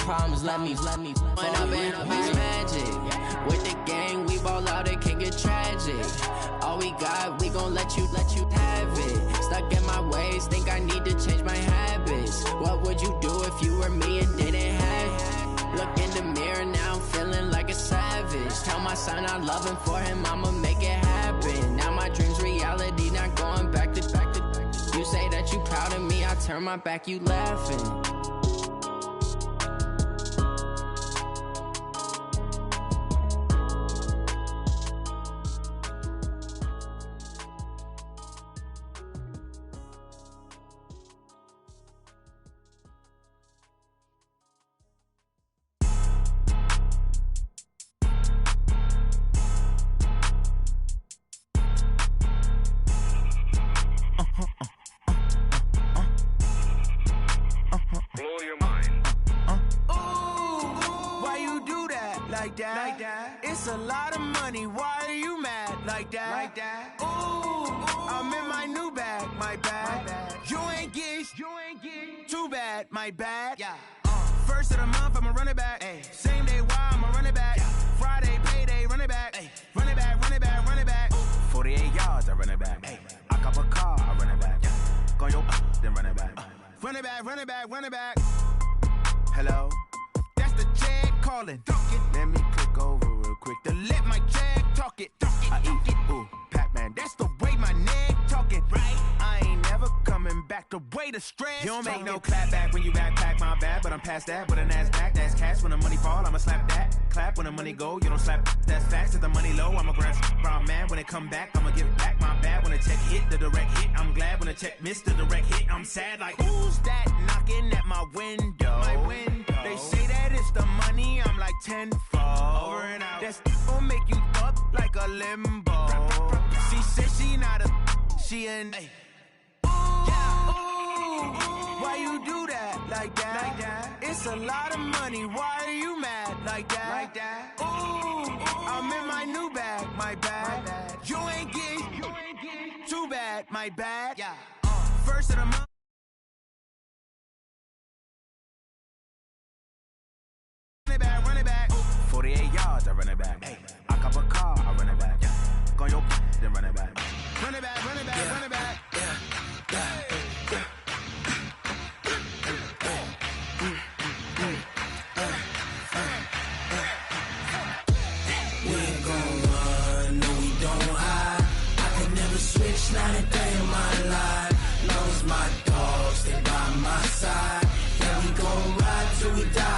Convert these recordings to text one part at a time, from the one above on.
problems, let me. When I've been beach magic. With the gang, we ball out, it can get tragic. All we got, we gon' let you have it. Stuck in my ways, think I need to change my habits. What would you do if you were me and didn't have it? Look in the mirror, now I'm feeling like a savage. Tell my son I love him, for him I'ma make it happen. Now my dream's reality, not going back to. You say that you proud of me, I turn my back, you laughing. It's a lot of money, why are you mad like that? Ooh, I'm in my new bag, my bad. You ain't get too bad, my bad. Yeah. First of the month, I'ma run it back. Ay. Same day, why I'ma run it back. Yeah. Friday, payday, run it back. Ay. Run it back, run it back, run it back. 48 yards, I run it back. Ay. I cop a car, I run it back. Yeah. Go your then run it back. Run it back, run it back, run it back. Hello? That's the check calling. Let me click over real quick to let my check talk it. I eat it, ooh, Pac-Man. That's the way my neck talking. Right? I ain't never coming back the way the stress. You don't make no clap back when you backpack, my bad. But I'm past that with an ass back. That's cash when the money fall, I'ma slap that. Clap when the money go, you don't slap. That's facts. If the money low, I'ma grab brown man. When it come back, I'ma give back my bad. When the check hit, the direct hit. I'm glad when the check missed the direct hit. I'm sad like, who's that knocking at my window? My window. They say that it's the money, I'm like tenfold. Over and out. That's gon' make you up like a limbo. She said she not a, she an. Why you do that like that? It's a lot of money, why are you mad like that? Ooh, I'm in my new bag, my bad. You ain't get too bad, my bad. Yeah. First of the month. Run it back. 48 yards, I run it back. Ay. I cop a car, I run it back. Yeah. Go your then run it back. Run it back, run it back, yeah. Run it back. We ain't gon' run, no we don't hide. I can never switch, not a day in my life. Long as my dogs stay by my side. Yeah, we gon' ride till we die.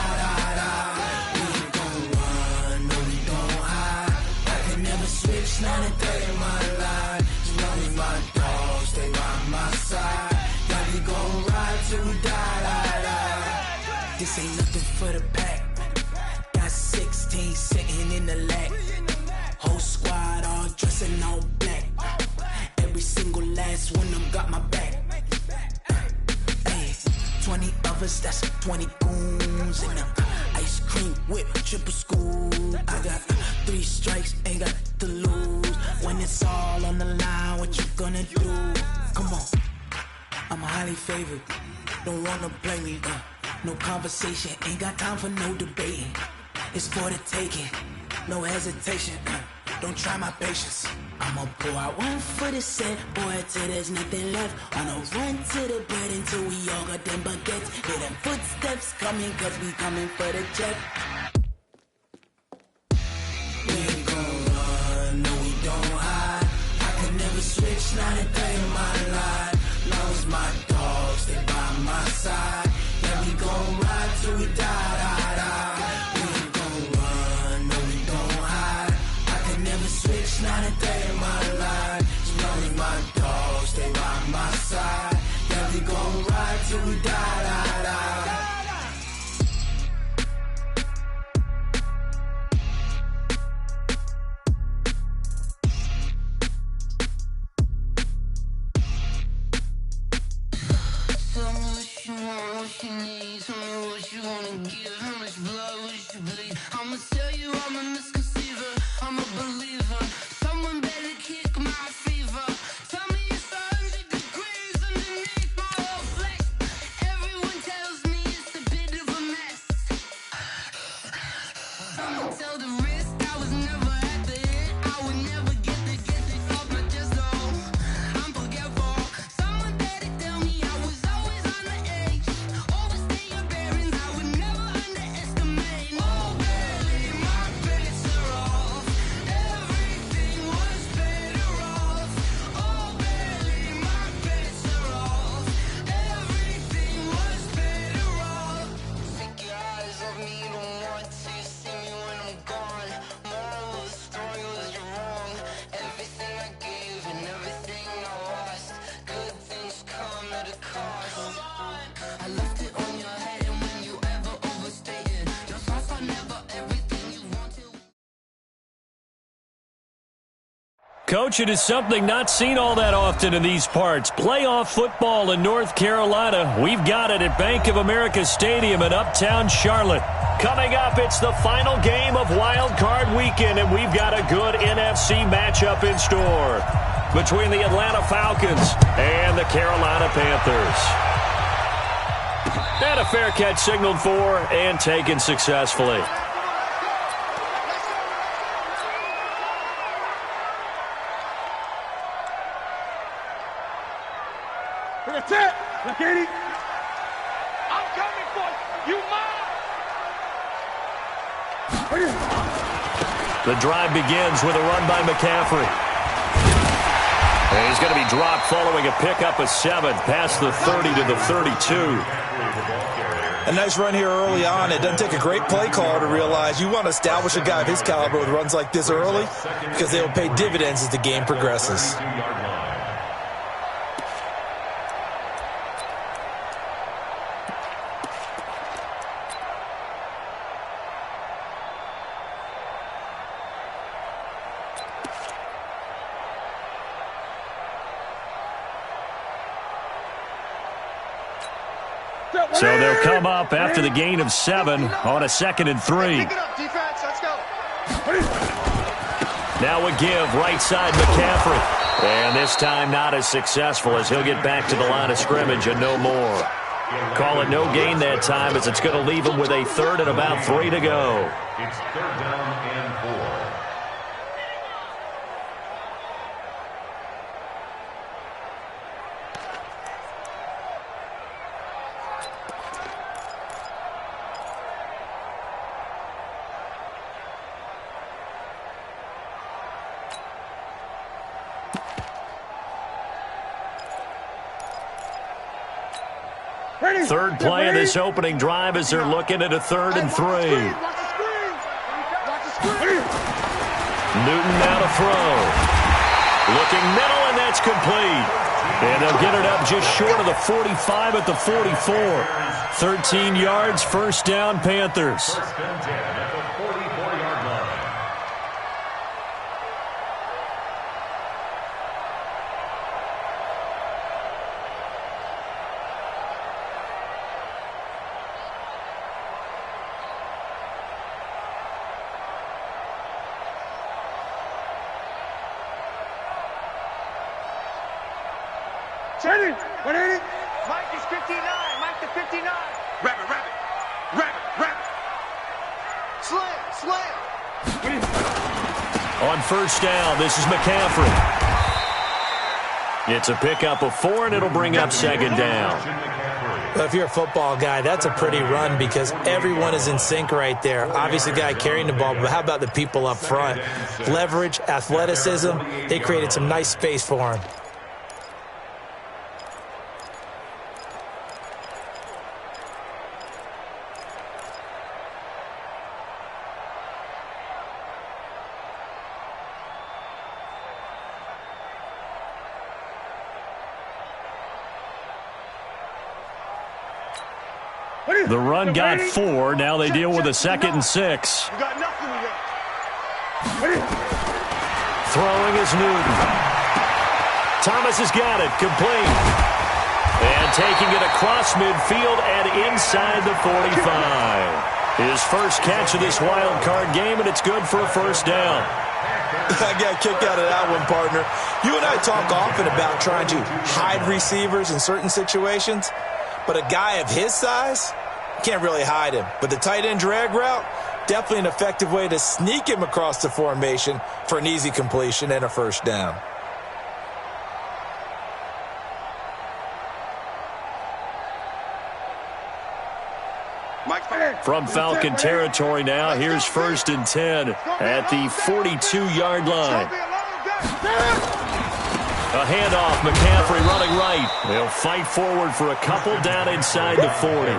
Switch, not a day in my life. As long as my dogs stay by my side. Yeah, we gon' ride till we die. This ain't nothing for the pack. Got 16 sitting in the lap. Whole squad all dressing all black. Every single last one of them got my back. Hey, 20 of us, that's 20 goons in them. Ice cream whip, triple school. I got 3 strikes, ain't got to lose. When it's all on the line, what you gonna do? Come on, I'm highly favored. Don't wanna play me, no conversation. Ain't got time for no debating. It's for the taking, no hesitation. Don't try my patience. I'ma pour out one for the set, boy, till there's nothing left. On a run to the bread until we all got them baguettes. Hear them footsteps coming, cause we coming for the check. We ain't gon' run, no we don't hide. I can never switch, not a day in my life. Long as my dogs stay by my side. Yeah, we gon' ride till we die. We ain't gon' run, no we don't hide. I can never switch, not a day in my life. As long as my dogs stay by my side. Yeah, we gon' ride till we die. Tell me what you want, what you need. Tell me what you wanna give. How much blood would you bleed? I'ma tell you I'm a misconceiver. I'm a believer. Someone better kick my fever. Tell me it's 100 degrees underneath my whole flesh. Everyone tells me it's a bit of a mess. Coach, it is something not seen all that often in these parts. Playoff football in North Carolina. We've got it at Bank of America Stadium in Uptown Charlotte. Coming up, it's the final game of Wild Card Weekend, and we've got a good NFC matchup in store between the Atlanta Falcons and the Carolina Panthers. And a fair catch signaled for and taken successfully. That's it. Look, Katie. I'm coming for you. You mine. The drive begins with a run by McCaffrey. And he's going to be dropped following a pickup of 7 past the 30 to the 32. A nice run here early on. It doesn't take a great play caller to realize you want to establish a guy of his caliber with runs like this early because they will pay dividends as the game progresses. So they'll come up after the gain of 7 on a 2nd and 3. Pick it up, defense. Let's go. Now a give right side McCaffrey. And this time not as successful as he'll get back to the line of scrimmage and no more. Call it no gain that time as it's going to leave him with a 3rd and about 3 to go. It's 3rd down and 4. Third play of this opening drive as they're looking at a 3rd and 3. Newton now to throw. Looking middle, and that's complete. And they'll get it up just short of the 45 at the 44. 13 yards, 1st down, Panthers. 1st and 10 at the 44-yard line. Channing, 180. Mike is 59. Mike to 59. Rabbit. Slam. On 1st down, this is McCaffrey. It's a pickup of 4, and it'll bring up 2nd down. Well, if you're a football guy, that's a pretty run because everyone is in sync right there. Obviously, the guy carrying the ball, but how about the people up front? Leverage, athleticism, they created some nice space for him. The run got 4. Now they deal with a 2nd and 6. You got nothing with it. Throwing is Newton. Thomas has got it. Complete. And taking it across midfield and inside the 45. His first catch of this wild card game, and it's good for a 1st down. I got a kick out of that one, partner. You and I talk often about trying to hide receivers in certain situations, but a guy of his size, can't really hide him. But the tight end drag route, definitely an effective way to sneak him across the formation for an easy completion and a 1st down. From Falcon territory now, here's 1st and 10 at the 42-yard line. A handoff, McCaffrey running right. They'll fight forward for a couple down inside the 40.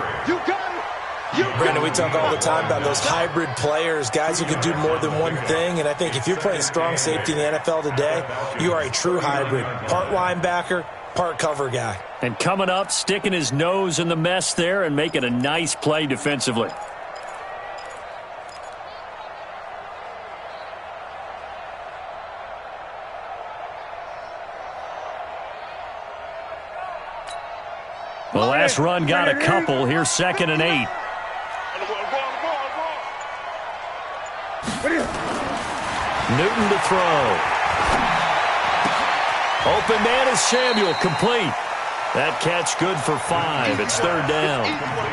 Brandon, we talk all the time about those hybrid players, guys who can do more than one thing, and I think if you're playing strong safety in the NFL today, you are a true hybrid. Part linebacker, part cover guy. And coming up, sticking his nose in the mess there and making a nice play defensively. Last run got a couple. Here's 2nd and 8. Newton to throw. Open man is Samuel, complete. That catch good for 5. It's 3rd down.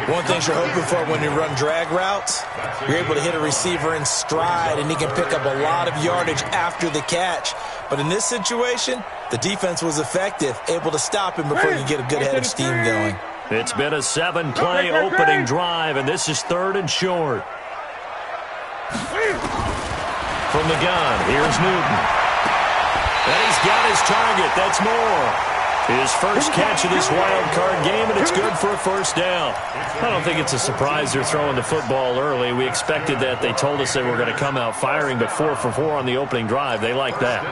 One thing you're hoping for when you run drag routes, you're able to hit a receiver in stride, and he can pick up a lot of yardage after the catch. But in this situation, the defense was effective, able to stop him before you get a good head of steam going. It's been a 7-play opening drive, and this is 3rd and short. From the gun, here's Newton. And he's got his target. That's more. His first catch of this wild card game, and it's good for a 1st down. I don't think it's a surprise they're throwing the football early. We expected that. They told us they were going to come out firing, but 4 for 4 on the opening drive. They like that.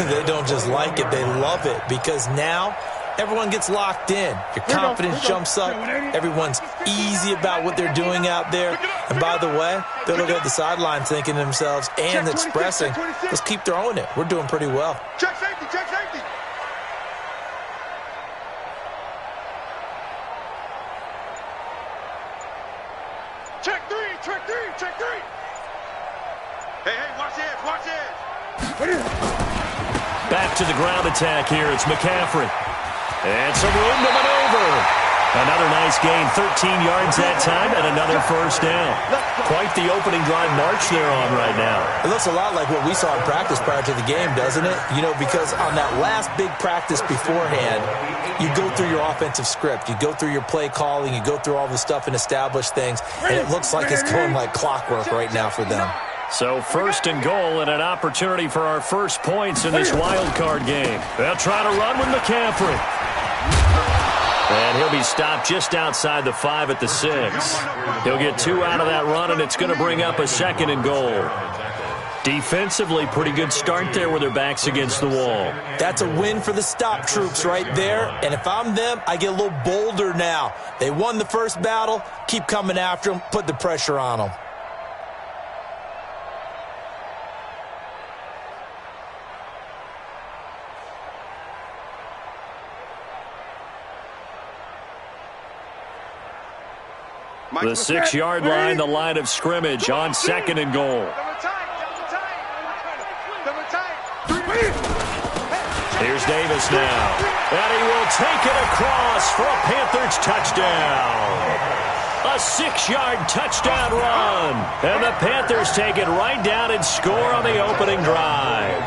They don't just like it. They love it, because now everyone gets locked in. Your confidence jumps up. Everyone's easy about what they're doing out there. And by the way, they're looking at the sideline thinking to themselves and expressing, let's keep throwing it. We're doing pretty well. Check safety, check safety. Check 3, check 3, check 3. Hey, watch the edge, watch the edge. Back to the ground attack here. It's McCaffrey. And some room to maneuver. Another nice gain, 13 yards that time, and another 1st down. Quite the opening drive march they're on right now. It looks a lot like what we saw in practice prior to the game, doesn't it? You know, because on that last big practice beforehand, you go through your offensive script. You go through your play calling. You go through all the stuff and establish things. And it looks like it's going like clockwork right now for them. So 1st and goal and an opportunity for our first points in this wild card game. They'll try to run with McCaffrey. And he'll be stopped just outside the 5 at the 6. He'll get 2 out of that run, and it's going to bring up a 2nd and goal. Defensively, pretty good start there with their backs against the wall. That's a win for the stop troops right there. And if I'm them, I get a little bolder now. They won the first battle. Keep coming after them. Put the pressure on them. The 6-yard line, the line of scrimmage on 2nd and goal. Here's Davis now. And he will take it across for a Panthers touchdown. A 6-yard touchdown run. And the Panthers take it right down and score on the opening drive.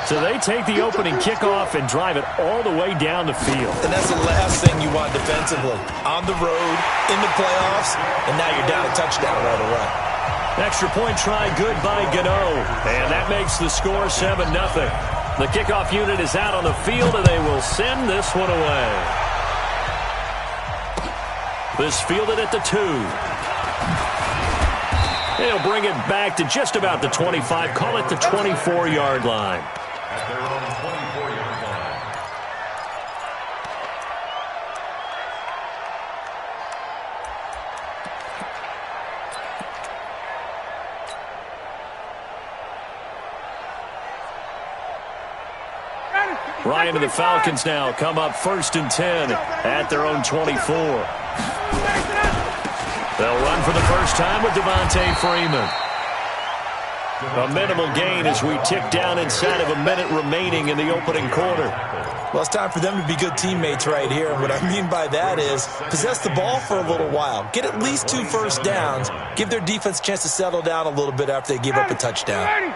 So they take the opening kickoff and drive it all the way down the field. And that's the last thing you want defensively. On the road, in the playoffs, and now you're down a touchdown right away. Extra point try good by Gano. And that makes the score 7-0. The kickoff unit is out on the field, and they will send this one away. This fielded at the 2. They'll bring it back to just about the 25. Call it the 24-yard line. At their own 24-yard line. Ryan and the Falcons now come up 1st and 10 at their own 24. They'll run for the first time with Devontae Freeman. A minimal gain as we tick down inside of a minute remaining in the opening quarter. Well, it's time for them to be good teammates right here. And what I mean by that is possess the ball for a little while. Get at least 2 first downs. Give their defense a chance to settle down a little bit after they give up a touchdown.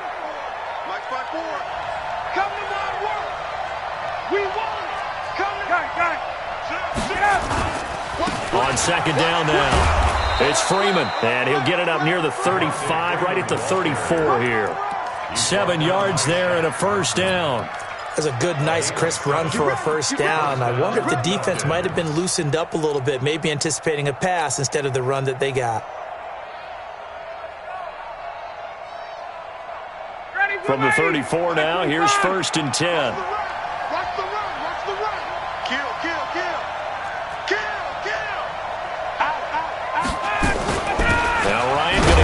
On 2nd down now, it's Freeman, and he'll get it up near the 35, right at the 34 here. 7 yards there and a 1st down. That's a good, nice, crisp run for a 1st down. I wonder if the defense might have been loosened up a little bit, maybe anticipating a pass instead of the run that they got. From the 34 now, here's 1st and 10.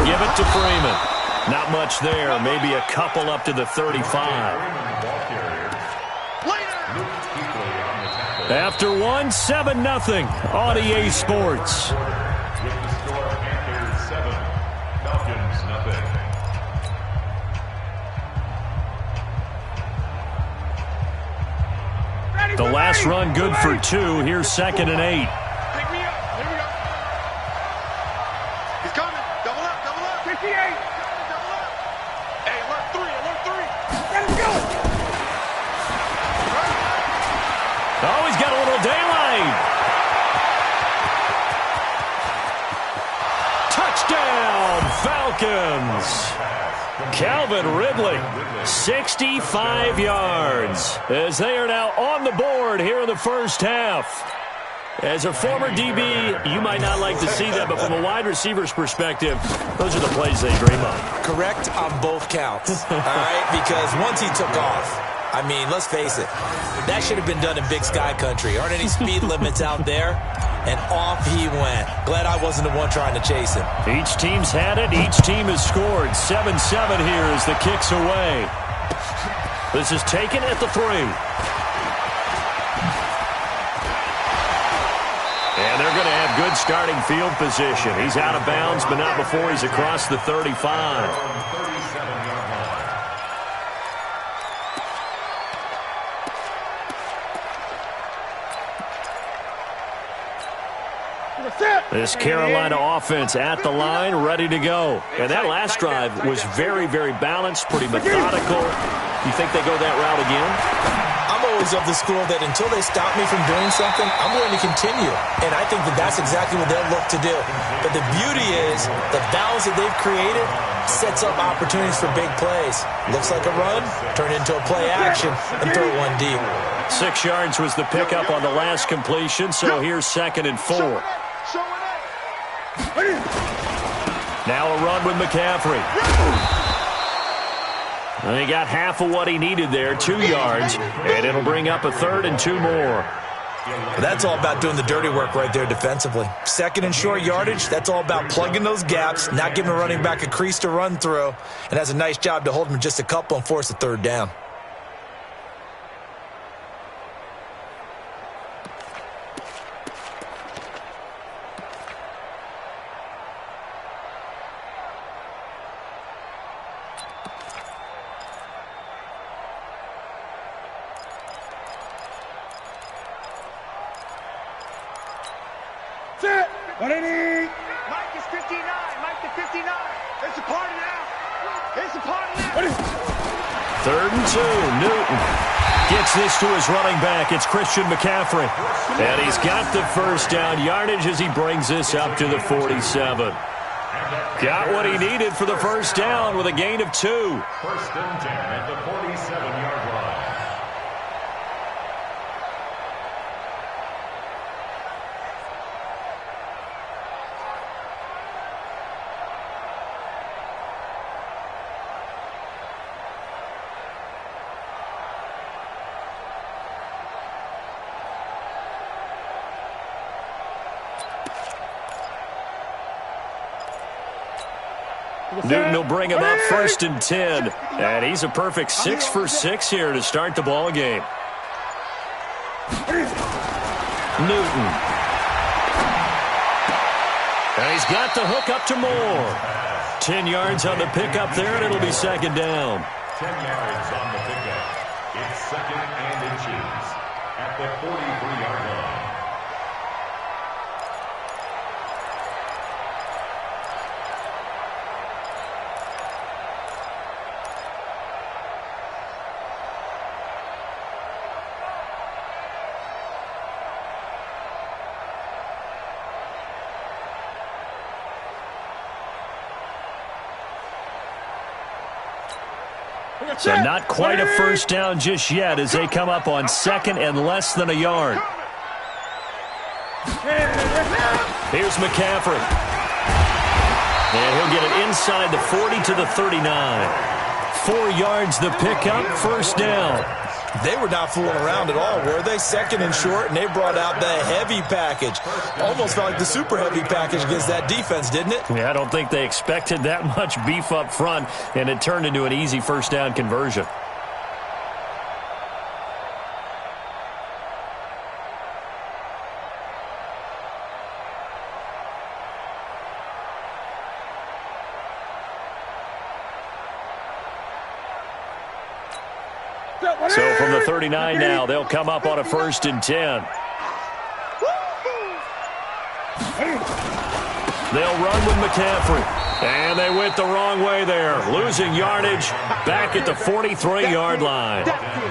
Give it to Freeman. Not much there. Maybe a couple up to the 35. After 7-0 on EA Sports. With the score, Panthers 7, Falcons 0. The last run good for 2. Here's 2nd and 8. Pick me up. Here we go. He's coming. Double up, double up. 58. Double up. Hey, alert 3, alert 3. Let him go. Oh, he's got a little daylight. Touchdown, Falcons. Calvin Ridley, 65 yards, as they are now on the board here in the first half. As a former DB, you might not like to see that, but from a wide receiver's perspective, those are the plays they dream of. Correct on both counts, all right? Because once he took off, I mean, let's face it, that should have been done in Big Sky Country. Aren't any speed limits out there? And off he went. Glad I wasn't the one trying to chase him. Each team's had it. Each team has scored. 7-7 here as the kick's away. This is taken at the 3. And they're going to have good starting field position. He's out of bounds, but not before he's across the 35. This Carolina offense at the line, ready to go. And that last drive was very, very balanced, pretty methodical. You think they go that route again? I'm always of the school that until they stop me from doing something, I'm going to continue. And I think that that's exactly what they'll look to do. But the beauty is the balance that they've created sets up opportunities for big plays. Looks like a run, turn into a play action, and throw one deep. 6 yards was the pickup on the last completion, so here's 2nd and 4. Now a run with McCaffrey. And he got half of what he needed there, 2 yards, and it'll bring up a 3rd and 2 more. That's all about doing the dirty work right there defensively. 2nd and short yardage, that's all about plugging those gaps, not giving a running back a crease to run through, and has a nice job to hold him just a couple and force a 3rd down. What do you need? Mike is 59. Mike to 59. It's a party now. It's a party now. 3rd and 2. Newton gets this to his running back. It's Christian McCaffrey. And he's got the first down yardage as he brings this up to the 47. Got what he needed for the first down with a gain of 2. 1st and 10 at the 47-yard line. Newton will bring him up 1st and 10. And he's a perfect 6 for 6 here to start the ball game. Newton. And he's got the hook up to Moore. 10 yards on the pickup there, and it'll be 2nd down. 10 yards on the pickup. It's 2nd and inches at the 43-yard line. So not quite a first down just yet as they come up on 2nd and less than a yard. Here's McCaffrey. And he'll get it inside the 40 to the 39. 4 yards the pickup, first down. They were not fooling around at all, were they? 2nd and short, and they brought out the heavy package. Almost felt like the super heavy package against that defense, didn't it? Yeah, I don't think they expected that much beef up front, and it turned into an easy first down conversion. So from the 39 now, they'll come up on a 1st and 10. They'll run with McCaffrey. And they went the wrong way there. Losing yardage back at the 43-yard line.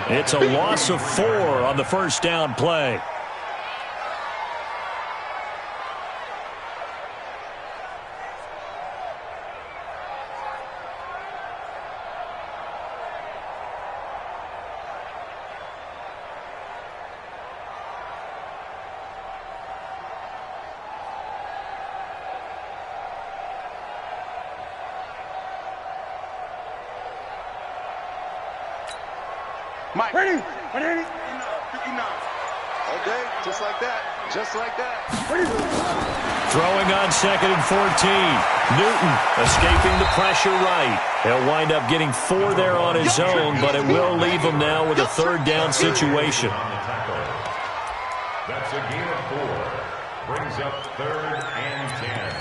It's a loss of 4 on the 1st down play. Mike. Ready. Okay, just like that. Just like that. Throwing on 2nd and 14. Newton escaping the pressure right. He'll wind up getting 4 there on his own, but it will leave him now with a 3rd down situation. That's a gain of 4. Brings up 3rd and 10.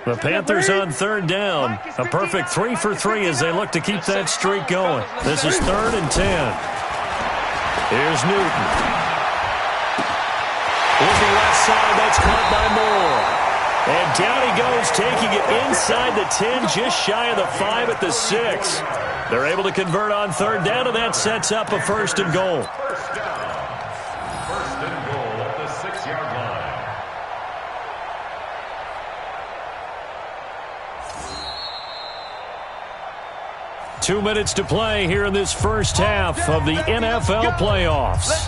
The Panthers on 3rd down. A perfect 3 for 3 as they look to keep that streak going. This is 3rd and 10. Here's Newton. Looking left side, that's caught by Moore. And down he goes, taking it inside the 10, just shy of the 5 at the 6. They're able to convert on 3rd down, and that sets up a 1st and goal. First and goal at the 6-yard line. 2 minutes to play here in this first half of the NFL playoffs.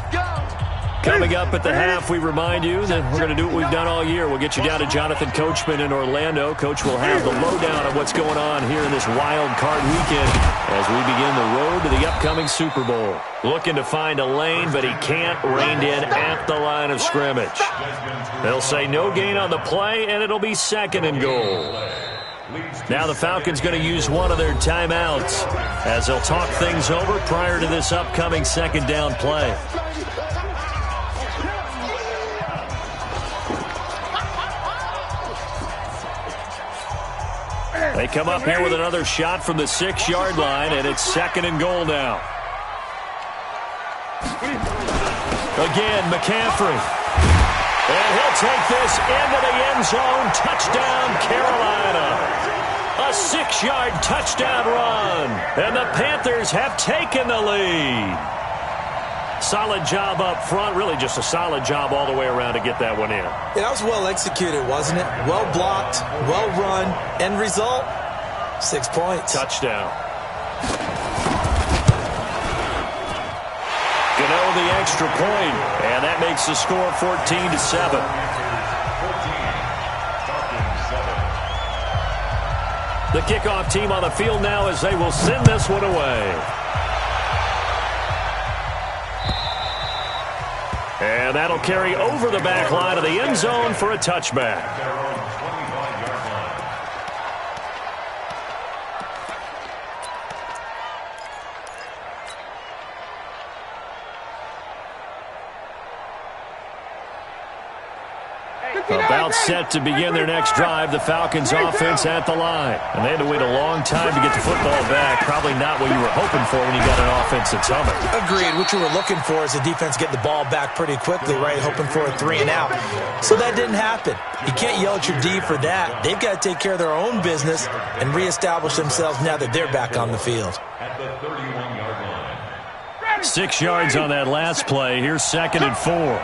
Coming up at the half, we remind you that we're going to do what we've done all year. We'll get you down to Jonathan Coachman in Orlando. Coach will have the lowdown of what's going on here in this wild card weekend as we begin the road to the upcoming Super Bowl. Looking to find a lane, but he can't. Reined in at the line of scrimmage. They'll say no gain on the play, and it'll be 2nd and goal. Now the Falcons going to use one of their timeouts as they'll talk things over prior to this upcoming 2nd down play. They come up here with another shot from the 6-yard line, and it's 2nd and goal now. Again, McCaffrey. And he'll take this into the end zone. Touchdown, Carolina. A 6-yard touchdown run. And the Panthers have taken the lead. Solid job up front. Really just a solid job all the way around to get that one in. Yeah, that was well executed, wasn't it? Well blocked, well run. End result, 6 points. Touchdown. Gano the extra point, and that makes the score 14-7. The kickoff team on the field now as they will send this one away. And that'll carry over the back line of the end zone for a touchback. About set to begin their next drive, the Falcons offense at the line. And they had to wait a long time to get the football back. Probably not what you were hoping for when you got an offense that's humming. Agreed. What you were looking for is the defense get the ball back pretty quickly, right? Hoping for a 3 and out. So that didn't happen. You can't yell at your D for that. They've got to take care of their own business and reestablish themselves now that they're back on the field. At the 31-yard line. 6 yards on that last play. Here's 2nd and 4.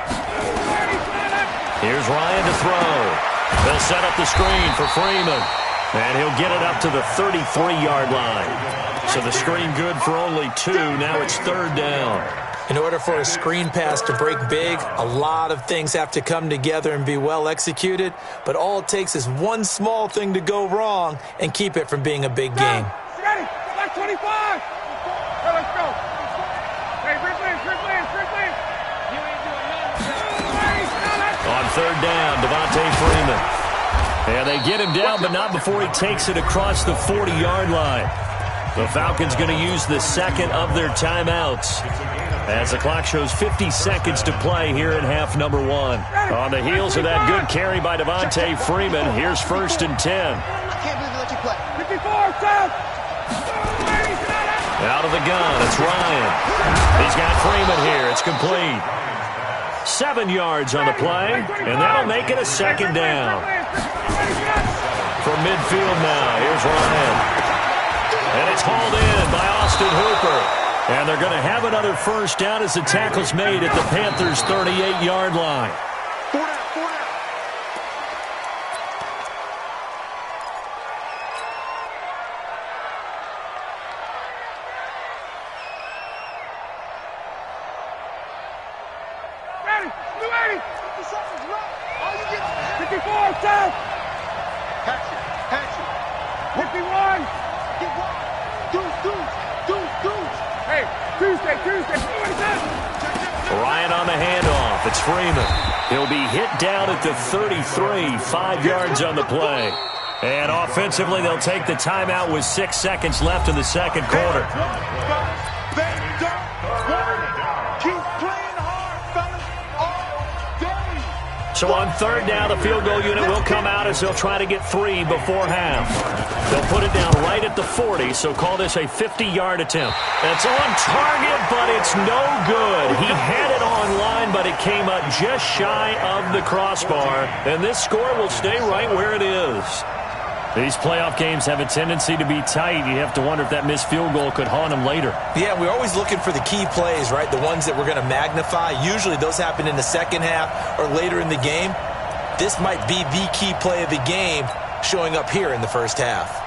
Here's Ryan to throw. They'll set up the screen for Freeman. And he'll get it up to the 33-yard line. So the screen good for only 2. Now it's 3rd down. In order for a screen pass to break big, a lot of things have to come together and be well executed. But all it takes is one small thing to go wrong and keep it from being a big game. Ready? Like 25. Let's go. Hey, Ripley. On third down, Devontae Freeman. And they get him down, but not before he takes it across the 40-yard line. The Falcons going to use the second of their timeouts as the clock shows 50 seconds to play here in half number 1. On the heels of that good carry by Devontae Freeman, here's 1st and 10. I can't believe they let you play. 54, South. Out of the gun, it's Ryan. He's got Freeman here. It's complete. 7 yards on the play, and that'll make it a second down. From midfield now, here's Ryan. And it's hauled in by Austin Hooper. And they're going to have another first down as the tackle's made at the Panthers' 38-yard line. Ready, 54, South. Hatch it. 51. Hey, Tuesday. Ryan on the handoff. It's Freeman. He'll be hit down at the 33, 5 yards on the play. And offensively, they'll take the timeout with 6 seconds left in the second quarter. So on third down, the field goal unit will come out as they'll try to get 3 before half. They'll put it down right at the 40, so call this a 50-yard attempt. It's on target, but it's no good. He had it on line, but it came up just shy of the crossbar, and this score will stay right where it is. These playoff games have a tendency to be tight. You have to wonder if that missed field goal could haunt them later. Yeah, we're always looking for the key plays, right? The ones that we're going to magnify. Usually those happen in the second half or later in the game. This might be the key play of the game showing up here in the first half.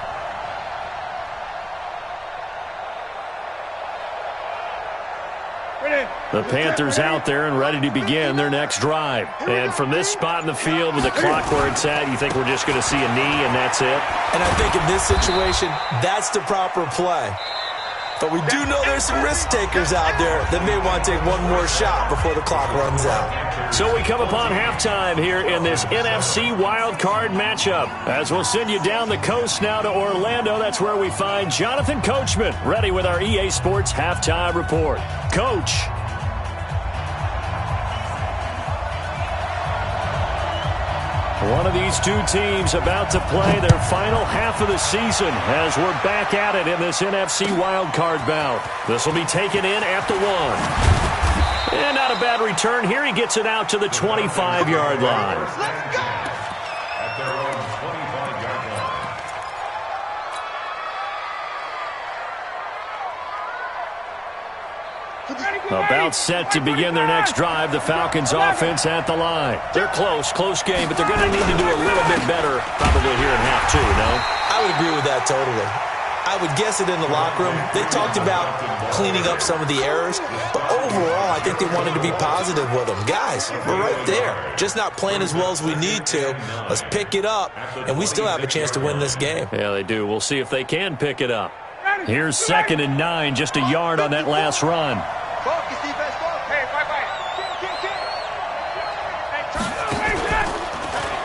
The Panthers out there and ready to begin their next drive. And from this spot in the field with the clock where it's at, you think we're just going to see a knee and that's it? And I think in this situation, that's the proper play. But we do know there's some risk takers out there that may want to take one more shot before the clock runs out. So we come upon halftime here in this NFC wildcard matchup. As we'll send you down the coast now to Orlando, that's where we find Jonathan Coachman ready with our EA Sports halftime report. Coach. One of these two teams about to play their final half of the season as we're back at it in this NFC wildcard bout. This will be taken in at the 1. And not a bad return here. He gets it out to the 25-yard line. At their own 25-yard line. About set to begin their next drive. The Falcons offense at the line. They're close game, but they're going to need to do a little bit better probably here in half 2, no? I would agree with that totally. I would guess it in the locker room. They talked about cleaning up some of the errors, but overall, I think they wanted to be positive with them. Guys, we're right there. Just not playing as well as we need to. Let's pick it up, and we still have a chance to win this game. Yeah, they do. We'll see if they can pick it up. Here's 2nd and 9, just a yard on that last run.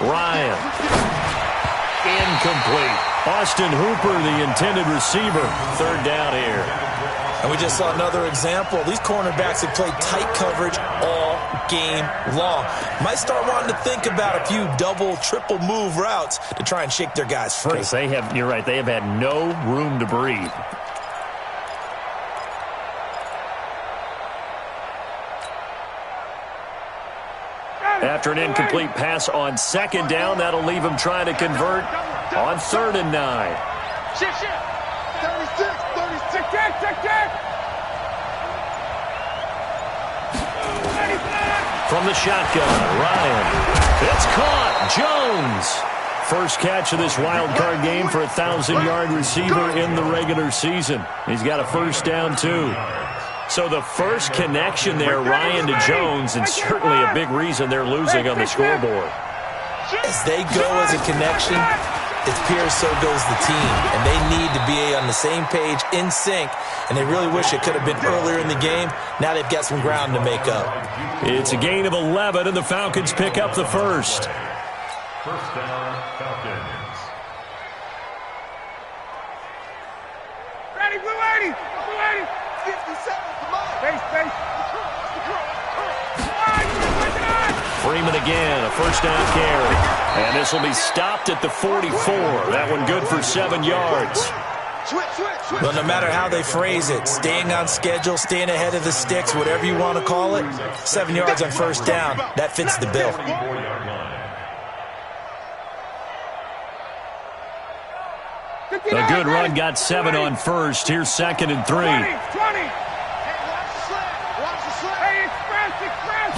Ryan. Incomplete. Austin Hooper, the intended receiver. 3rd down here. And we just saw another example. These cornerbacks have played tight coverage all game long. Might start wanting to think about a few double, triple move routes to try and shake their guys free. Because they have, you're right, they have had no room to breathe. After an incomplete pass on 2nd down, that'll leave him trying to convert on 3rd and 9. Shift. 36, check. From the shotgun, Ryan. It's caught. Jones. First catch of this wild card game for a 1,000-yard receiver in the regular season. He's got a first down, too. So the first connection there, Ryan to Jones, and certainly a big reason they're losing on the scoreboard. As they go as a connection, it's Pierce, so goes the team. And they need to be on the same page, in sync. And they really wish it could have been earlier in the game. Now they've got some ground to make up. It's a gain of 11, and the Falcons pick up the first. First down, Falcons. Ready, blue 80. Blue 80. 50 seconds, come on. Base. Freeman again, a first down carry. And this will be stopped at the 44. That one good for 7 yards. Switch. Well, no matter how they phrase it, staying on schedule, staying ahead of the sticks, whatever you want to call it, 7 yards on first down, that fits the bill. A good run got 7 on first. Here's 2nd and 3. 20. Hey, watch the slip. Hey, express.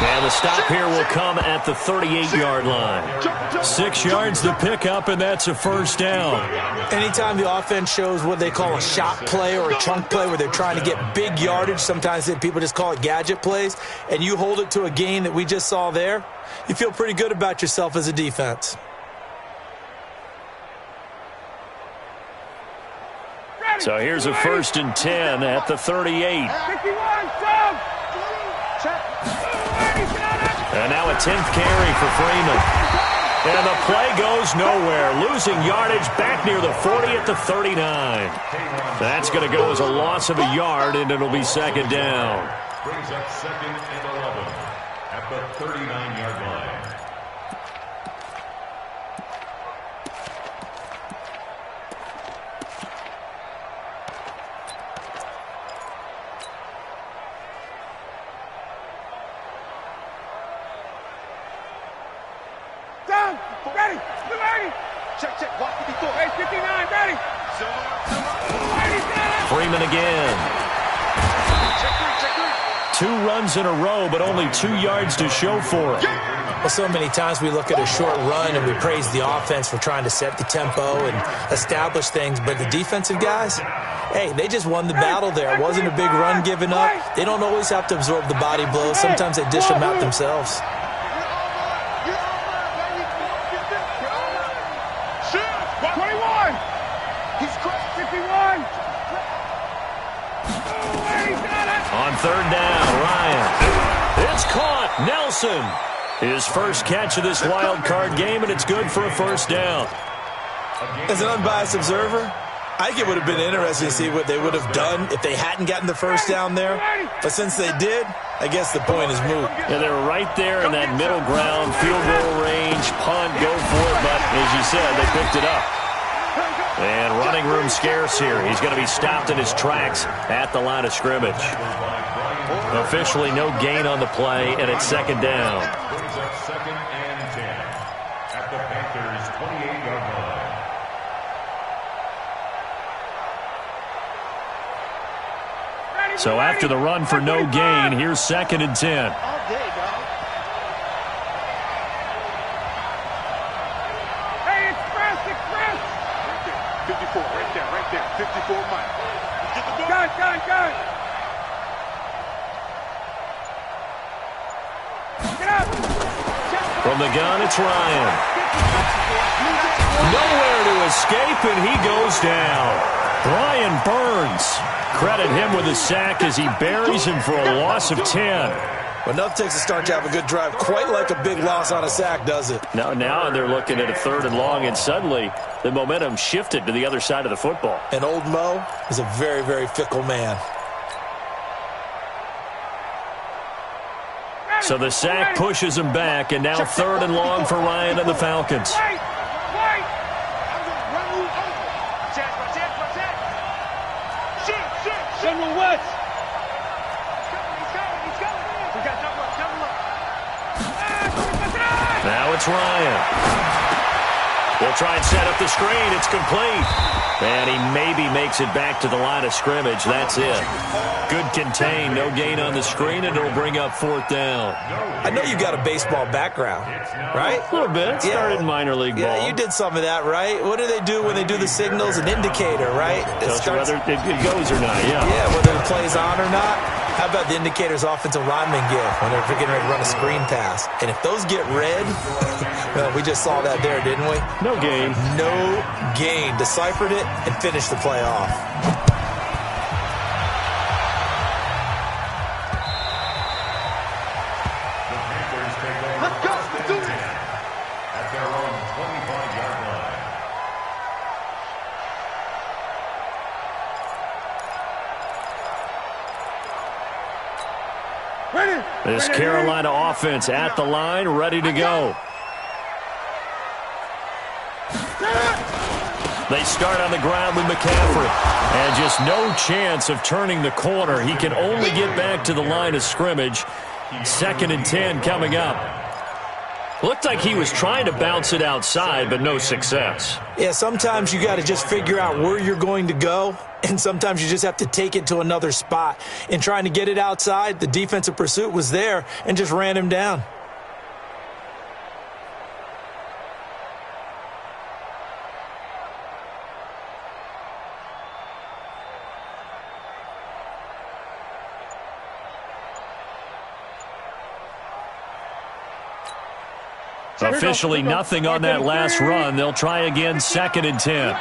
And the stop here will come at the 38-yard line. 6 yards to pick up, and that's a first down. Anytime the offense shows what they call a shot play or a chunk play where they're trying to get big yardage, sometimes people just call it gadget plays, and you hold it to a gain that we just saw there, you feel pretty good about yourself as a defense. So here's a 1st and 10 at the 38. 51, Tom. And now a 10th carry for Freeman. And the play goes nowhere. Losing yardage back near the 40 at the 39. That's going to go as a loss of a yard, and it'll be 2nd down. Brings up 2nd and 11 at the 39-yard line. Ready, blue 80. Check, watch 54. Hey, 59, ready. Freeman again. Check 2 runs in a row, but only 2 yards to show for it. Well, so many times we look at a short run and we praise the offense for trying to set the tempo and establish things, but the defensive guys, hey, they just won the battle there. It wasn't a big run given up. They don't always have to absorb the body blows. Sometimes they dish them out themselves. 21. He's great. 51. On 3rd down, Ryan. It's caught. Nelson. His first catch of this wild card game, and it's good for a first down. As an unbiased observer, I think it would have been interesting to see what they would have done if they hadn't gotten the first down there. But since they did, I guess the point is moot. Yeah, they were right there in that middle ground, field goal range, punt, go for it. But as you said, they picked it up. And running room scarce here. He's going to be stopped in his tracks at the line of scrimmage. Officially no gain on the play, and it's 2nd down. Brings up 2nd and 10 at the Panthers' 28-yard line. So after the run for no gain, here's 2nd and 10. All day, dog. Hey, express. 54, right there. 54 Mike. Get the ball. Gun. Get up. From the gun, it's Ryan. Nowhere to escape, and he goes down. Brian Burns. Credit him with a sack as he buries him for a loss of 10. But enough takes a start to have a good drive. Quite like a big loss on a sack, does it? Now they're looking at a 3rd and long, and suddenly the momentum shifted to the other side of the football. And old Mo is a very, very fickle man. So the sack pushes him back, and now 3rd and long for Ryan and the Falcons. Wait. General West. Now it's Ryan. We'll try and set up the screen. It's complete. And he maybe makes it back to the line of scrimmage. That's it. Good contain. No gain on the screen, and it'll bring up 4th down. I know you got a baseball background, right? A little bit. Started minor league ball. Yeah, you did some of that, right? What do they do when they do the signals? An indicator, right? Tells you whether it goes or not, yeah. Yeah, whether the play's on or not. How about the indicators offensive linemen give when they're getting ready to run a screen pass? And if those get red, well, we just saw that there, didn't we? No gain. No gain. Deciphered it and finished the play off. Let's go. Let's do it. At their own 25-yard line. This Carolina offense at the line, ready to go. They start on the ground with McCaffrey. And just no chance of turning the corner. He can only get back to the line of scrimmage. 2nd and 10 coming up. Looked like he was trying to bounce it outside, but no success. Yeah, sometimes you got to just figure out where you're going to go, and sometimes you just have to take it to another spot. In trying to get it outside, the defensive pursuit was there and just ran him down. Officially nothing on that last run. They'll try again, 2nd and 10.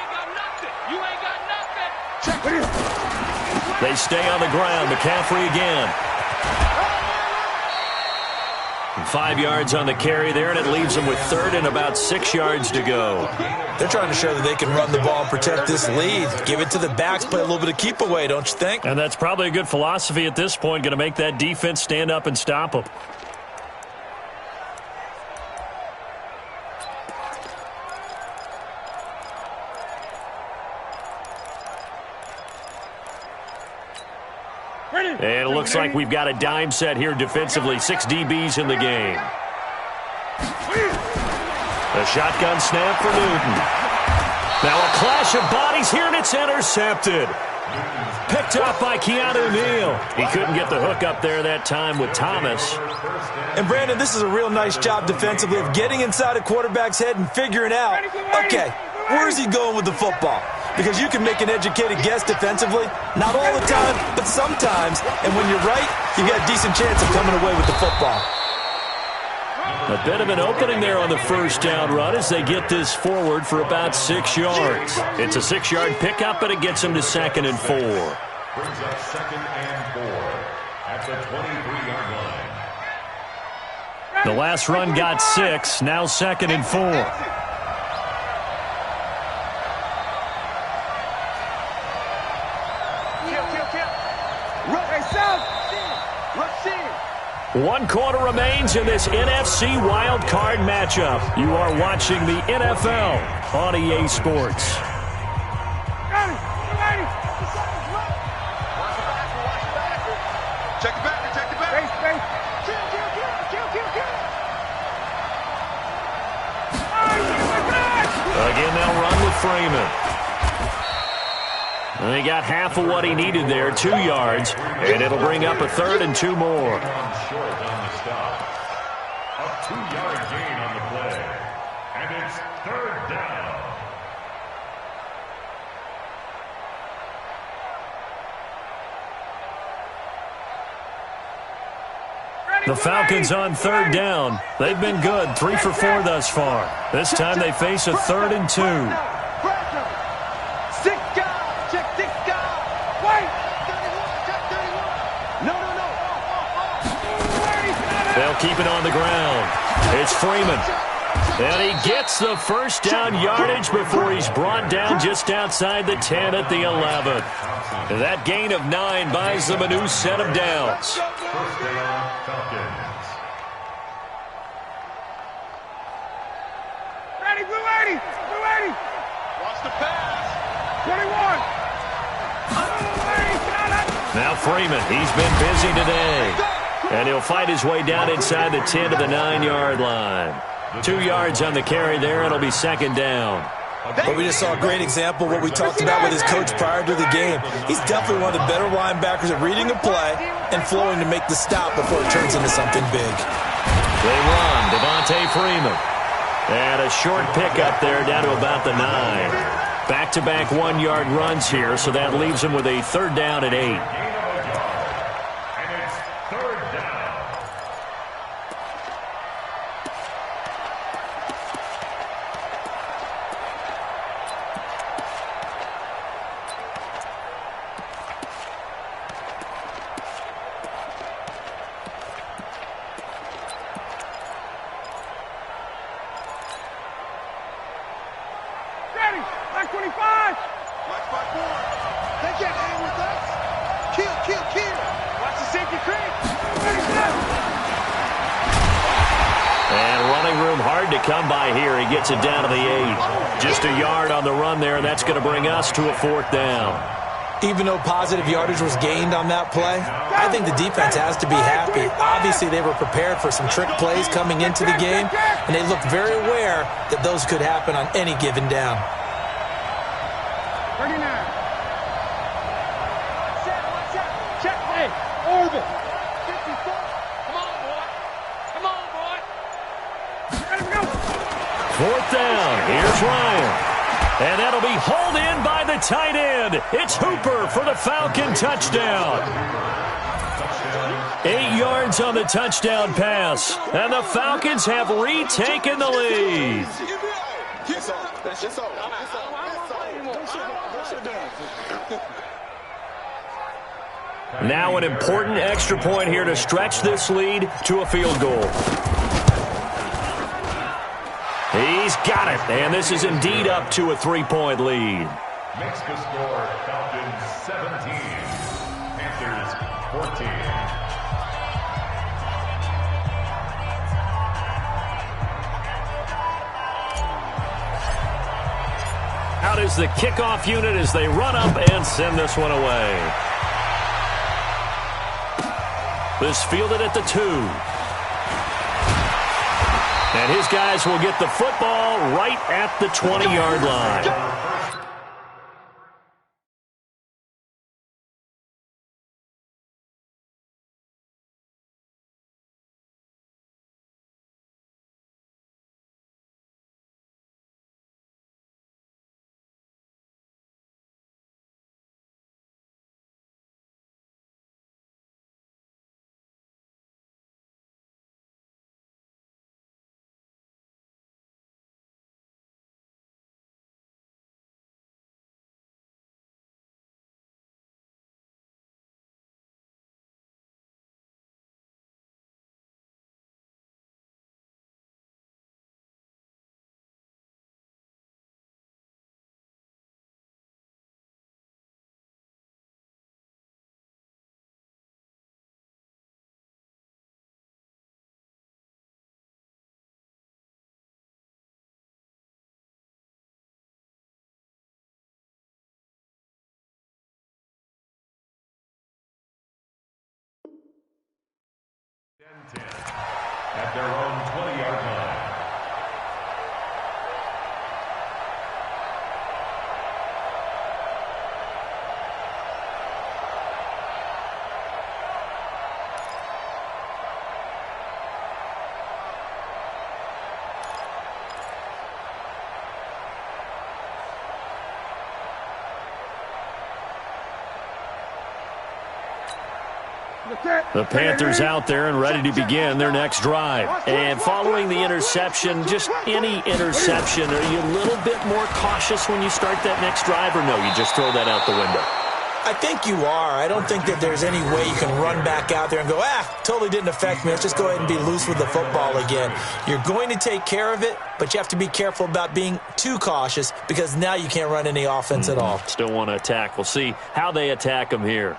They stay on the ground. McCaffrey again. 5 yards on the carry there, and it leaves them with 3rd and about 6 yards to go. They're trying to show that they can run the ball and protect this lead. Give it to the backs, play a little bit of keep away, don't you think? And that's probably a good philosophy at this point, going to make that defense stand up and stop them. And it looks like we've got a dime set here defensively. 6 DBs in the game. A shotgun snap for Newton. Now a clash of bodies here, and it's intercepted. Picked up by Keanu Neal. He couldn't get the hook up there that time with Thomas. And, Brandon, this is a real nice job defensively of getting inside a quarterback's head and figuring out, okay, where's he going with the football? Because you can make an educated guess defensively, not all the time, but sometimes. And when you're right, you've got a decent chance of coming away with the football. A bit of an opening there on the first down run as they get this forward for about 6 yards. It's a 6-yard pickup, but it gets them to 2nd and 4. Brings up 2nd and 4 at the 23-yard line. The last run got 6, now 2nd and 4. One quarter remains in this NFC Wild Card matchup. You are watching the NFL on EA Sports. Check it back, check it back. Again, they'll run with Freeman. And he got half of what he needed there, 2 yards, and it'll bring up a 3rd and 2 more. Short on the stop. A 2-yard gain on the play. And it's 3rd down. The Falcons on 3rd down. They've been good, 3 for 4 thus far. This time they face a 3rd and 2. They'll keep it on the ground. It's Freeman. And he gets the first down yardage before he's brought down just outside the 10 at the 11. That gain of 9 buys them a new set of downs. First down, Falcons. Ready, blue 80. Blue 80. Watch the pass. 21. Now Freeman, he's been busy today. And he'll fight his way down inside the 10 to the 9-yard line. 2 yards on the carry there, and it'll be 2nd down. But we just saw a great example of what we talked about with his coach prior to the game. He's definitely one of the better linebackers at reading a play and flowing to make the stop before it turns into something big. They run, Devontae Freeman. And a short pickup there down to about the 9. Back-to-back 1-yard runs here, so that leaves him with a 3rd down and 8. And room hard to come by here. He gets it down to the 8. Just a yard on the run there, and that's going to bring us to a 4th down. Even though positive yardage was gained on that play, I think the defense has to be happy. Obviously, they were prepared for some trick plays coming into the game, and they looked very aware that those could happen on any given down. 39. Check, hey, orbit. 54. Come on, boy. Come on, boy. Let's go. 4th down. Here's Ryan. And that'll be hauled in by the tight end. It's Hooper for the Falcon touchdown. 8 yards on the touchdown pass. And the Falcons have retaken the lead. Now an important extra point here to stretch this lead to a field goal. He's got it, and this is indeed up to a 3-point lead. Makes the score Falcons 17, Panthers 14. Out is the kickoff unit as they run up and send this one away. This fielded at the 2. And his guys will get the football right at the 20-yard line. At their own 20-yard line. The Panthers out there and ready to begin their next drive. And following the interception, just any interception, are you a little bit more cautious when you start that next drive, or no, you just throw that out the window? I think you are. I don't think that there's any way you can run back out there and go, totally didn't affect me. Let's just go ahead and be loose with the football again. You're going to take care of it, but you have to be careful about being too cautious because now you can't run any offense at all. Still want to attack. We'll see how they attack them here.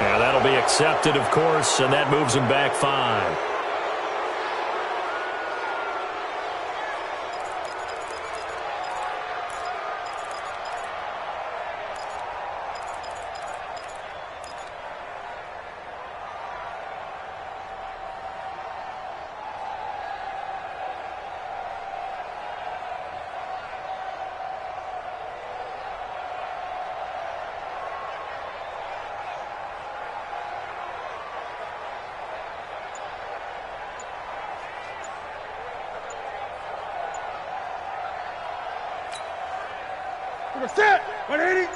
And that'll be accepted, of course, and that moves him back 5. Set. 180.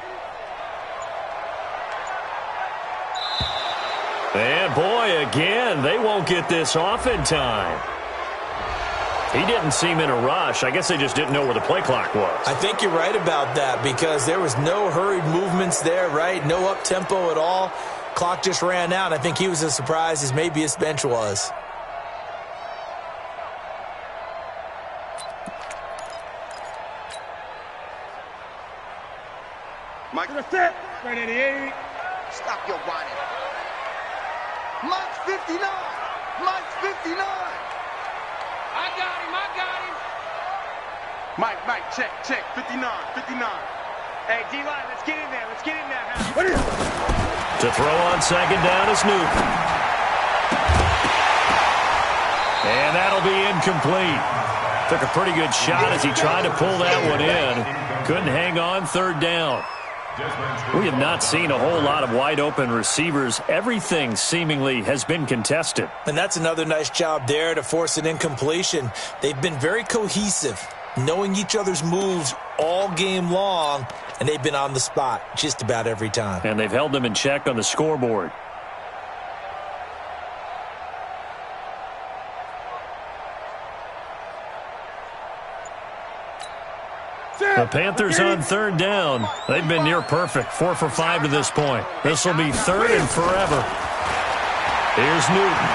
And boy, again, they won't get this off in time. He didn't seem in a rush. I guess they just didn't know where the play clock was. I think you're right about that because there was no hurried movements there, right? No up-tempo at all. Clock just ran out. I think he was as surprised as maybe his bench was. Mike, to the set. Right 88. Stop your whining. Mike's 59. Mike's 59. I got him. Mike, check, 59. Hey, D-line, let's get in there. Now. What is it? To throw on second down is Newton. And that'll be incomplete. Took a pretty good shot as he tried to pull that one in. Couldn't hang on third down. We have not seen a whole lot of wide-open receivers. Everything seemingly has been contested. And that's another nice job there to force an incompletion. They've been very cohesive, knowing each other's moves all game long, and they've been on the spot just about every time. And they've held them in check on the scoreboard. The Panthers on third down. They've been near perfect. 4 for 5 to this point. This will be third and forever. Here's Newton.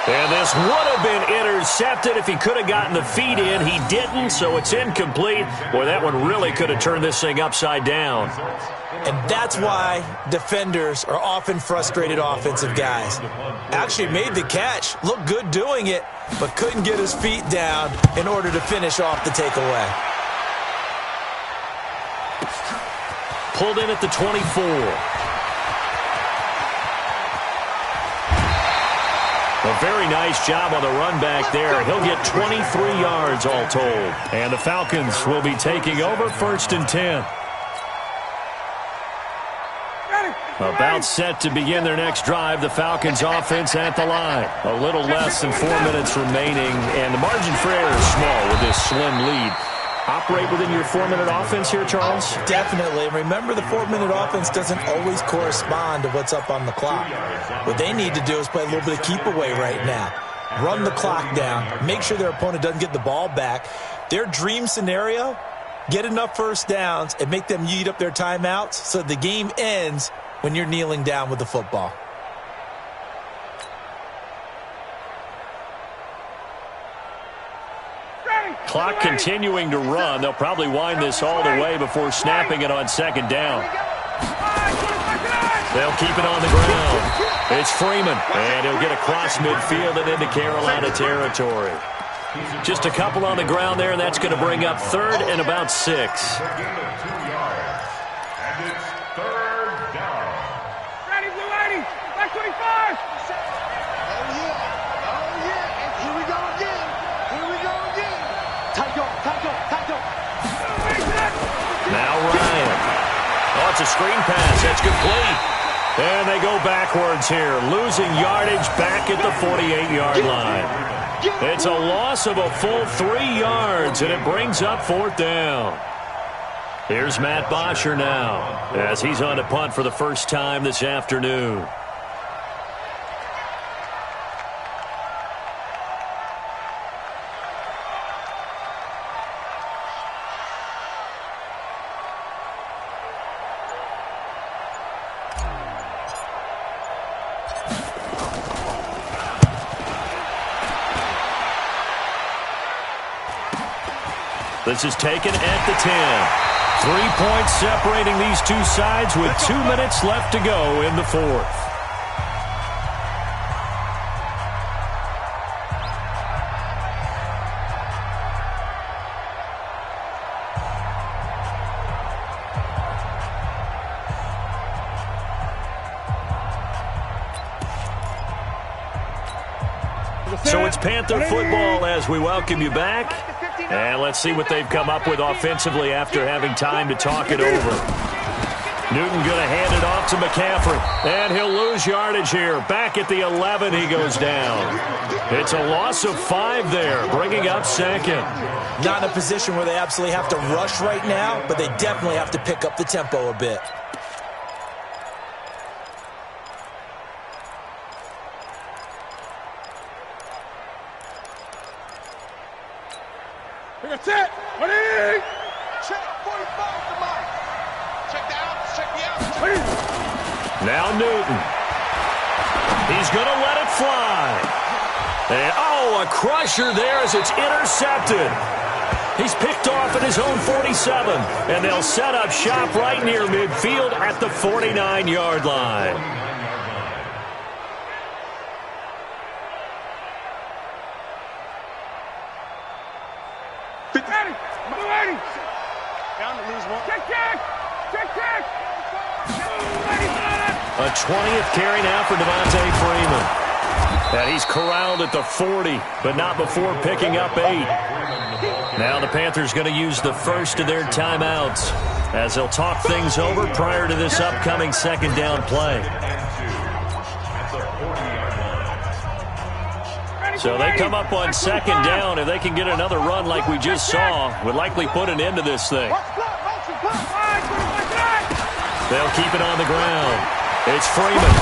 And this would have been intercepted if he could have gotten the feet in. He didn't, so it's incomplete. Boy, that one really could have turned this thing upside down. And that's why defenders are often frustrated offensive guys. Actually made the catch, looked good doing it, but couldn't get his feet down in order to finish off the takeaway. Pulled in at the 24. A very nice job on the run back there. He'll get 23 yards all told. And the Falcons will be taking over 1st and 10. About set to begin their next drive. The Falcons offense at the line. A little less than 4 minutes remaining, and the margin for error is small with this slim lead. Operate within your 4-minute offense here, Charles? Definitely. Remember, the 4-minute offense doesn't always correspond to what's up on the clock. What they need to do is play a little bit of keep away right now. Run the clock down. Make sure their opponent doesn't get the ball back. Their dream scenario, get enough first downs and make them eat up their timeouts so the game ends when you're kneeling down with the football. Clock continuing to run. They'll probably wind this all the way before snapping it on second down. They'll keep it on the ground. It's Freeman, and he'll get across midfield and into Carolina territory. Just a couple on the ground there, and that's going to bring up 3rd and about 6. Now Ryan. Oh, it's a screen pass. That's complete. And they go backwards here, losing yardage back at the 48-yard line. It's a loss of a full 3 yards, and it brings up 4th down. Here's Matt Bosher now, as he's on to punt for the first time this afternoon. This is taken at the 10. 3 points separating these two sides with 2 minutes left to go in the 4th. So it's Panther football as we welcome you back. And let's see what they've come up with offensively after having time to talk it over. Newton going to hand it off to McCaffrey. And he'll lose yardage here. Back at the 11, he goes down. It's a loss of 5 there, bringing up 2nd. Not in a position where they absolutely have to rush right now, but they definitely have to pick up the tempo a bit. Now Newton. He's going to let it fly. And, oh, a crusher there as it's intercepted. He's picked off at his own 47, and they'll set up shop right near midfield at the 49-yard line. A 20th carry now for Devontae Freeman. And he's corralled at the 40, but not before picking up 8. Now the Panthers going to use the first of their timeouts as they'll talk things over prior to this upcoming second down play. So they come up on second down. If they can get another run like we just saw, would likely put an end to this thing. They'll keep it on the ground. It's Freeman.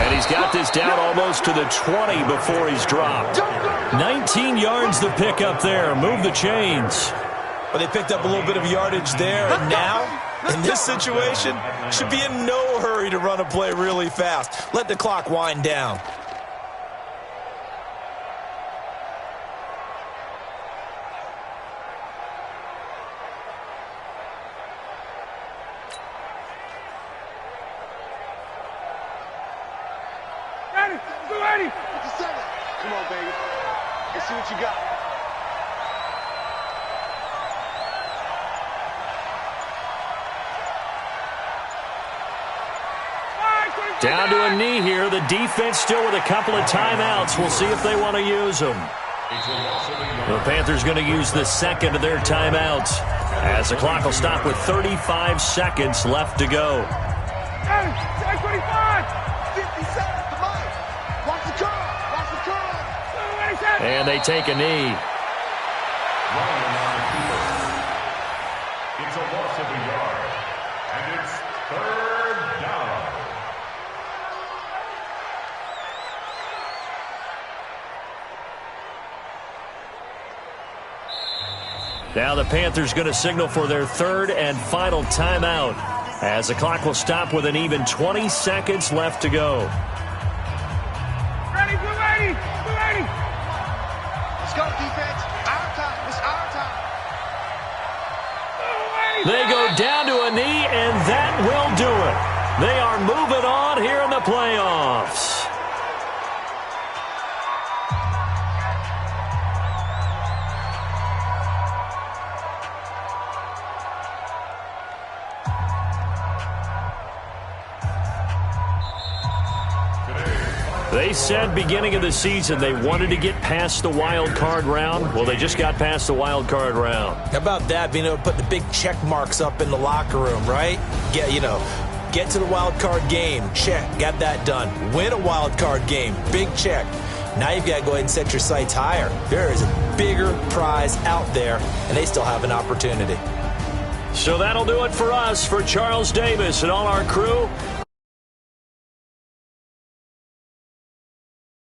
And he's got this down almost to the 20 before he's dropped. 19 yards to pick up there. Move the chains. But they picked up a little bit of yardage there. And now, in this situation, should be in no hurry to run a play really fast. Let the clock wind down. Come on, baby. Let's see what you got. Down to a knee here. The defense still with a couple of timeouts. We'll see if they want to use them. The Panthers going to use the second of their timeouts as the clock will stop with 35 seconds left to go. 25! 50 seconds. And they take a knee. It's a loss of a yard. And it's third down. Now the Panthers going to signal for their third and final timeout as the clock will stop with an even 20 seconds left to go. Ready, blue 80! Blue 80! Let's go, defense. Our time. It's our time. They go down to a knee, and that will do it. They are moving on here in the playoffs. They said beginning of the season they wanted to get past the wild card round. Well, they just got past the wild card round. How about that, being able to put the big check marks up in the locker room, right? Get to the wild card game, check, got that done. Win a wild card game, big check. Now you've got to go ahead and set your sights higher. There is a bigger prize out there, and they still have an opportunity. So that'll do it for us. For Charles Davis and all our crew,